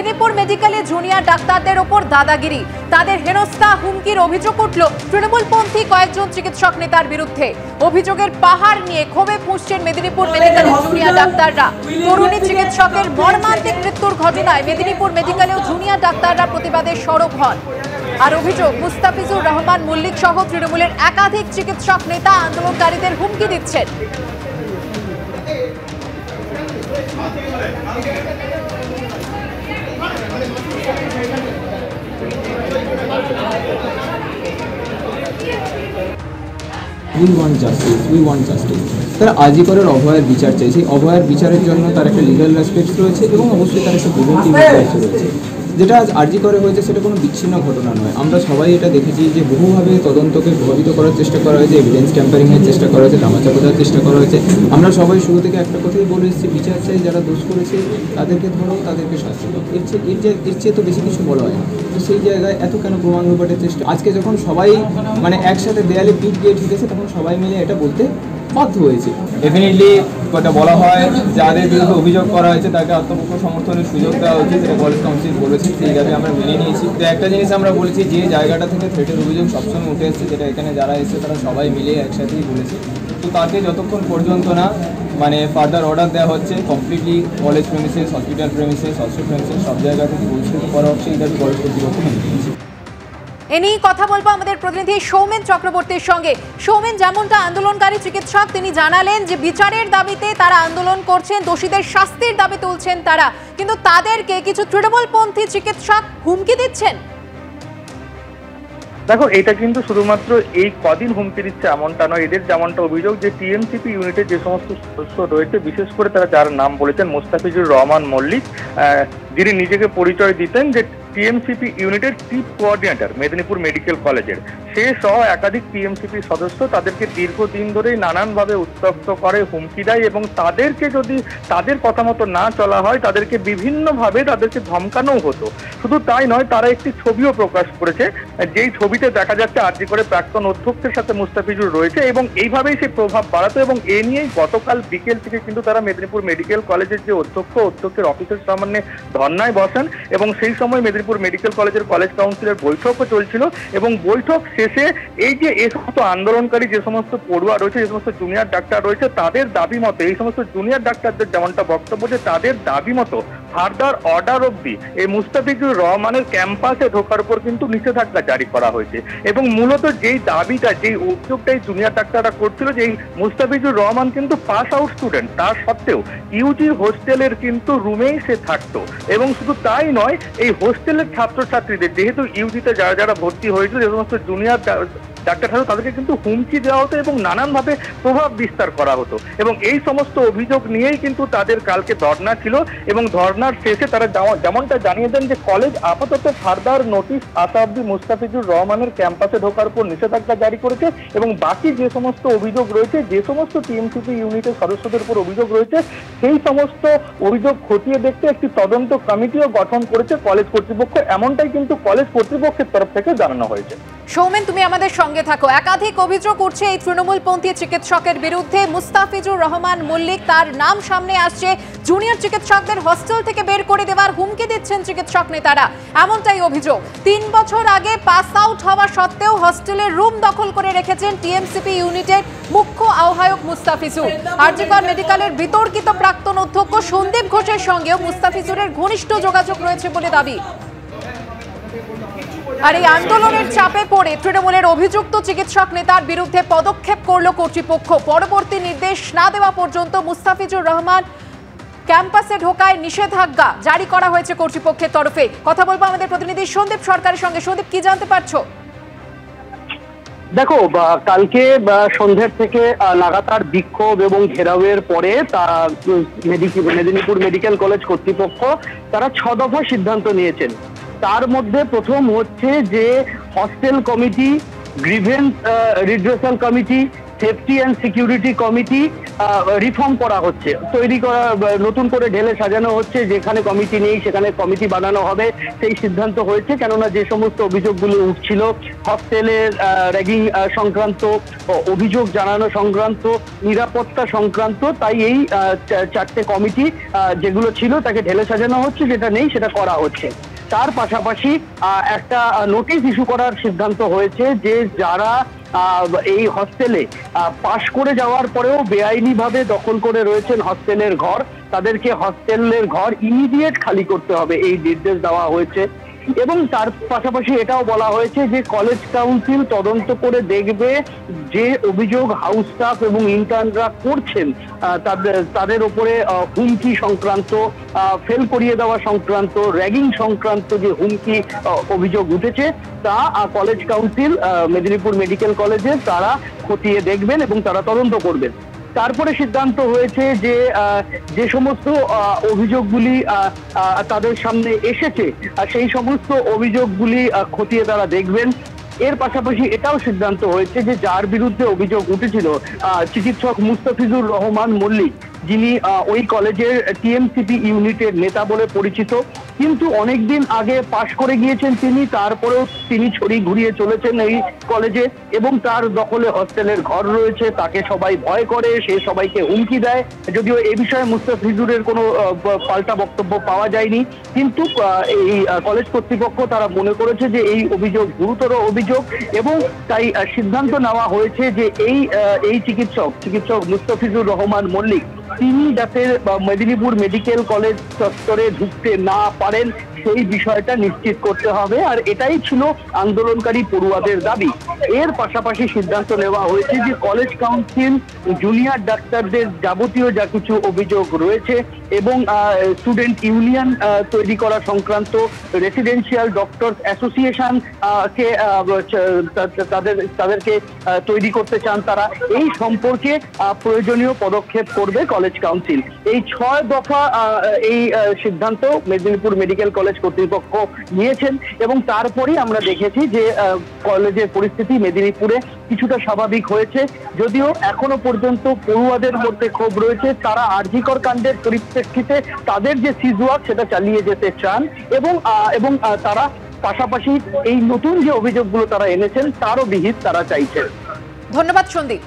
মেদিনীপুর মেডিকেলে জুনিয়র ডাক্তারদের ওপর দাদাগিরি, তাদের হেনস্থা হুমকির অভিযোগ উঠল তৃণমূলপন্থী কয়েকজন চিকিৎসক নেতার বিরুদ্ধে। অভিযোগের পাহাড় নিয়ে ক্ষোভে ফুঁসছেন মেদিনীপুর মেডিকেলের জুনিয়র ডাক্তাররা। তরুণী চিকিৎসকের মর্মান্তিক মৃত্যুর ঘটনায় মেদিনীপুর মেডিকেলেও জুনিয়র ডাক্তাররা প্রতিবাদে সরব হন। আর অভিযোগ, মুস্তাফিজুর রহমান মল্লিক সহ তৃণমূলের একাধিক চিকিৎসক নেতা আন্দোলনকারীদের হুমকি দিচ্ছেন। তারা আজি করের অভয়ের বিচার চাই, সেই অভয়ের বিচারের জন্য তার একটা লিগাল রেসপেক্ট রয়েছে এবং অবশ্যই তার একটা প্রিভেন্টিভ রাইটস রয়েছে। যেটা আজ আরজি করে হয়েছে সেটা কোনো বিচ্ছিন্ন ঘটনা নয়। আমরা সবাই এটা দেখেছি যে বহুভাবে তদন্তকে প্রভাবিত করার চেষ্টা করা হয়েছে, এভিডেন্স ট্যাম্পারিংয়ের চেষ্টা করা হয়েছে, ধামাচাপা দেওয়ার চেষ্টা করা হয়েছে। আমরা সবাই শুরু থেকে একটা কথাই বলে এসেছি, বিচার চাই, যারা দোষ করেছে তাদেরকে ধরো, তাদেরকে শাস্তি দাও। এর চেয়ে তো বেশি কিছু বলা হয় না। তো সেই জায়গায় এত কেন প্রমাণ লোপাটের চেষ্টা? আজকে যখন সবাই একসাথে দেয়ালে পিঠ দিয়ে ঠেকেছে তখন সবাই মিলে এটা বলতে বাধ্য হয়েছে। ডেফিনেটলি যেটা বলা হয়, যাদের বিরুদ্ধে অভিযোগ করা হয়েছে তাকে আত্মপক্ষ সমর্থনের সুযোগ দেওয়া উচিত, যেটা কলেজ কাউন্সিল বলেছে, সেই দাবি আমরা মেনে নিয়েছি। তো একটা জিনিস আমরা বলেছি, যে জায়গাটা থেকে থ্রেটের অভিযোগ সবসময় উঠে এসেছে, যেটা এখানে যারা এসেছে তারা সবাই মিলে একসাথেই বলেছে। তো তাকে যতক্ষণ পর্যন্ত না ফার্দার অর্ডার দেওয়া হচ্ছে completely college premises, hospital premises, hostel premises সব জায়গা থেকে বহিষ্কৃত করা হচ্ছে, এই দাবি কলেজ কর্তৃপক্ষ মেনে নিয়েছে। এ নিয়ে কথা বলবো আমাদের প্রতিনিধি সৌমেন চক্রবর্তীর সঙ্গে। সৌমেন, যেমনটা আন্দোলনকারী চিকিৎসক তিনি জানালেন যে বিচারের দাবিতে তারা আন্দোলন করছেন, দোষীদের শাস্তির দাবি তুলছেন তারা, কিন্তু তাদেরকে কিছু তৃণমূলপন্থী চিকিৎসক হুমকি দিচ্ছেন। দেখো, এটা কিন্তু শুধুমাত্র এই কদিন হুমকি দিচ্ছে এমনটা নয়। এদের যেমনটা অভিযোগ যে টিএমসিপি ইউনিটের যে সমস্ত সদস্য রয়েছে, বিশেষ করে তারা যার নাম বলেছেন মুস্তাফিজুর রহমান মল্লিক, যিনি নিজেকে পরিচয় দিতেন যে টিএমসিপি ইউনিটের চিফ কোঅর্ডিনেটর মেদিনীপুর মেডিকেল কলেজের, সে সহ একাধিক টিএমসিপি সদস্য তাদেরকে দীর্ঘদিন ধরেই নানানভাবে উত্ত্যক্ত করে, হুমকি দেয় এবং তাদেরকে যদি তাদের কথা মতো না চলা হয় তাদেরকে বিভিন্নভাবে তাদেরকে ধমকানোও হতো। শুধু তাই নয়, তারা একটি ছবিও প্রকাশ করেছে, যেই ছবিতে দেখা যাচ্ছে আরজি করে প্রাক্তন অধ্যক্ষের সাথে মুস্তাফিজুর রয়েছে এবং এইভাবেই সে প্রভাব বাড়াতো। এবং এ নিয়েই গতকাল বিকেল থেকে কিন্তু তারা মেদিনীপুর মেডিকেল কলেজের যে অধ্যক্ষের অফিসের সামনে ধর্নায় বসেন এবং সেই সময় মেদিনীপুর মেডিকেল কলেজের কলেজ কাউন্সিলের বৈঠকও চলছিল এবং বৈঠক শেষে এই যে এই সমস্ত আন্দোলনকারী যে সমস্ত পড়ুয়া রয়েছে, যে সমস্ত জুনিয়র ডাক্তার রয়েছে, তাদের দাবি মতো এই সমস্ত জুনিয়র ডাক্তারদের যেমনটা বক্তব্য যে তাদের দাবি মতো ফার্দার অর্ডার অবধি এই মুস্তাফিজুর রহমানের ক্যাম্পাসে ঢোকার উপর কিন্তু নিষেধাজ্ঞা জারি করা হয়েছে। এবং মূলত যেই দাবিটা, যেই অভিযোগটাই জুনিয়র ডাক্তাররা করছিল যে এই মুস্তাফিজুর রহমান কিন্তু পাস আউট স্টুডেন্ট, তার সত্ত্বেও ইউজি হোস্টেলের কিন্তু রুমেই সে থাকতো। এবং শুধু তাই নয়, এই হোস্টেলের ছাত্রছাত্রীদের, যেহেতু ইউজিতে যারা যারা ভর্তি হয়েছিল, যে সমস্ত জুনিয়র ডাক্তার থাকতো তাদেরকে কিন্তু হুমকি দেওয়া হতো এবং নানানভাবে প্রভাব বিস্তার করা হতো। এবং এই সমস্ত অভিযোগ নিয়েই কিন্তু তাদের কালকে ধর্না ছিল এবং ধর্নার শেষে তারা যেমনটা জানিয়ে দেন যে কলেজ আপাতত ফার্দার নোটিশ আসা অব্দি মুস্তাফিজুর রহমানের ক্যাম্পাসে ঢোকার উপর নিষেধাজ্ঞা জারি করেছে এবং বাকি যে সমস্ত অভিযোগ রয়েছে, যে সমস্ত টিএমসিপি ইউনিটের সদস্যদের উপর অভিযোগ রয়েছে, সেই সমস্ত অভিযোগ খতিয়ে দেখতে একটি তদন্ত কমিটিও গঠন করেছে কলেজ কর্তৃপক্ষ, এমনটাই কিন্তু কলেজ কর্তৃপক্ষের তরফ থেকে জানানো হয়েছে। সৌমেন, তুমি আমাদের সঙ্গে থাকো। একাধিক অভিযোগ উঠছে এই তৃণমূলপন্থী চিকিৎসকের বিরুদ্ধে। মুস্তাফিজুর রহমান মল্লিক, তার নাম সামনে আসছে। জুনিয়র চিকিৎসকদের হস্টেল থেকে বের করে দেওয়ার হুমকি দিচ্ছেন চিকিৎসক নেতারা, এমনটাই অভিযোগ। 3 বছর আগে পাস আউট হওয়া সত্ত্বেও হস্টেলের রুম দখল করে রেখেছেন টিএমসিপি ইউনিটের মুখ্য আহ্বায়ক মুস্তাফিজুর। আরজি কর মেডিকেলের বিতর্কিত প্রাক্তন অধ্যক্ষ সন্দীপ ঘোষের সঙ্গেও মুস্তাফিজুরের ঘনিষ্ঠ যোগাযোগ রয়েছে বলে দাবি। আর এই আন্দোলনের চাপে পড়ে তৃণমূলের অভিযুক্ত চিকিৎসক নেতার বিরুদ্ধে পদক্ষেপ করল কর্তৃপক্ষ। পরবর্তী নির্দেশ না দেওয়া পর্যন্ত মুস্তাফিজুর রহমান ক্যাম্পাসে ঢোকায় নিষেধাজ্ঞা জারি করা হয়েছে কর্তৃপক্ষের তরফে। কথা বলবো আমাদের প্রতিনিধি সন্দীপ সরকারের সঙ্গে। সন্দীপ, কি জানতে পারছো? দেখো, কালকে সন্ধ্যের থেকে লাগাতার বিক্ষোভ এবং ঘেরাওয়ের পরে মেদিনীপুর মেডিকেল কলেজ কর্তৃপক্ষ তারা 6 দফা সিদ্ধান্ত নিয়েছেন। তার মধ্যে প্রথম হচ্ছে যে hostel committee, grievance redressal committee, safety and security committee, reform করা হচ্ছে, তৈরি করা, নতুন করে ঢেলে সাজানো হচ্ছে। যেখানে কমিটি নেই সেখানে কমিটি বানানো হবে, সেই সিদ্ধান্ত হয়েছে। কেননা যে সমস্ত অভিযোগগুলো উঠছিল হস্টেলের র্যাগিং সংক্রান্ত, অভিযোগ জানানো সংক্রান্ত, নিরাপত্তা সংক্রান্ত, তাই এই 4টে কমিটি যেগুলো ছিল তাকে ঢেলে সাজানো হচ্ছে, যেটা নেই সেটা করা হচ্ছে। তার পাশাপাশি একটা নোটিশ ইস্যু করার সিদ্ধান্ত হয়েছে যে যারা এই হস্টেলে পাশ করে যাওয়ার পরেও বেআইনি ভাবে দখল করে রয়েছেন হস্টেলের ঘর, তাদেরকে হস্টেলের ঘর ইমিডিয়েট খালি করতে হবে, এই নির্দেশ দেওয়া হয়েছে। এবং তার পাশাপাশি এটাও বলা হয়েছে যে কলেজ কাউন্সিল তদন্ত করে দেখবে যে অভিযোগ হাউস স্টাফ এবং ইন্টার্নরা করছেন তাদের উপরে হুমকি সংক্রান্ত, ফেল করিয়ে দেওয়া সংক্রান্ত, র্যাগিং সংক্রান্ত যে হুমকি অভিযোগ উঠেছে তা কলেজ কাউন্সিল মেদিনীপুর মেডিকেল কলেজে তারা খতিয়ে দেখবেন এবং তারা তদন্ত করবেন। তারপরে সিদ্ধান্ত হয়েছে যে যে সমস্ত অভিযোগগুলি তাদের সামনে এসেছে সেই সমস্ত অভিযোগগুলি খতিয়ে তারা দেখবেন। এর পাশাপাশি এটাও সিদ্ধান্ত হয়েছে যে যার বিরুদ্ধে অভিযোগ উঠেছিল চিকিৎসক মুস্তাফিজুর রহমান মল্লিক, যিনি ওই কলেজের টিএমসিপি ইউনিটের নেতা বলে পরিচিত, কিন্তু অনেকদিন আগে পাশ করে গিয়েছেন তিনি, তারপরেও তিনি ছড়ি ঘুরিয়ে চলেছেন এই কলেজে এবং তার দখলে হস্টেলের ঘর রয়েছে, তাকে সবাই ভয় করে, সে সবাইকে হুমকি দেয়। যদিও এ বিষয়ে মুস্তাফিজুরের কোনো পাল্টা বক্তব্য পাওয়া যায়নি, কিন্তু এই কলেজ কর্তৃপক্ষ তারা মনে করেছে যে এই অভিযোগ গুরুতর অভিযোগ এবং তাই সিদ্ধান্ত নেওয়া হয়েছে যে এই চিকিৎসক মুস্তাফিজুর রহমান মল্লিক তিনি যাতে মেদিনীপুর মেডিকেল কলেজ চত্বরে ঢুকতে না পারেন সেই বিষয়টা নিশ্চিত করতে হবে। আর এটাই ছিল আন্দোলনকারী পড়ুয়াদের দাবি। এর পাশাপাশি সিদ্ধান্ত নেওয়া হয়েছে যে কলেজ কাউন্সিল জুনিয়র ডাক্তারদের যাবতীয় যা কিছু অভিযোগ রয়েছে এবং স্টুডেন্ট ইউনিয়ন তৈরি করা সংক্রান্ত, রেসিডেন্সিয়াল ডক্টর অ্যাসোসিয়েশন কে তাদেরকে তৈরি করতে চান তারা, এই সম্পর্কে প্রয়োজনীয় পদক্ষেপ করবে কলেজ কাউন্সিল। এই 6 দফা এই সিদ্ধান্ত মেদিনীপুর মেডিকেল কলেজ কর্তৃপক্ষ নিয়েছেন এবং তারপরেই আমরা দেখেছি যে কলেজের পরিস্থিতি মেদিনীপুরে কিছুটা স্বাভাবিক হয়েছে। যদিও এখনো পর্যন্ত পড়ুয়াদের মধ্যে ক্ষোভ রয়েছে, তারা আরজিকর কাণ্ডের পরিপ্রেক্ষিতে তাদের যে সিজওয়ার্ক সেটা চালিয়ে যেতে চান এবং তারা পাশাপাশি এই নতুন যে অভিযোগগুলো তারা এনেছেন তারও বিহিত তারা চাইছেন। ধন্যবাদ সন্দীপ।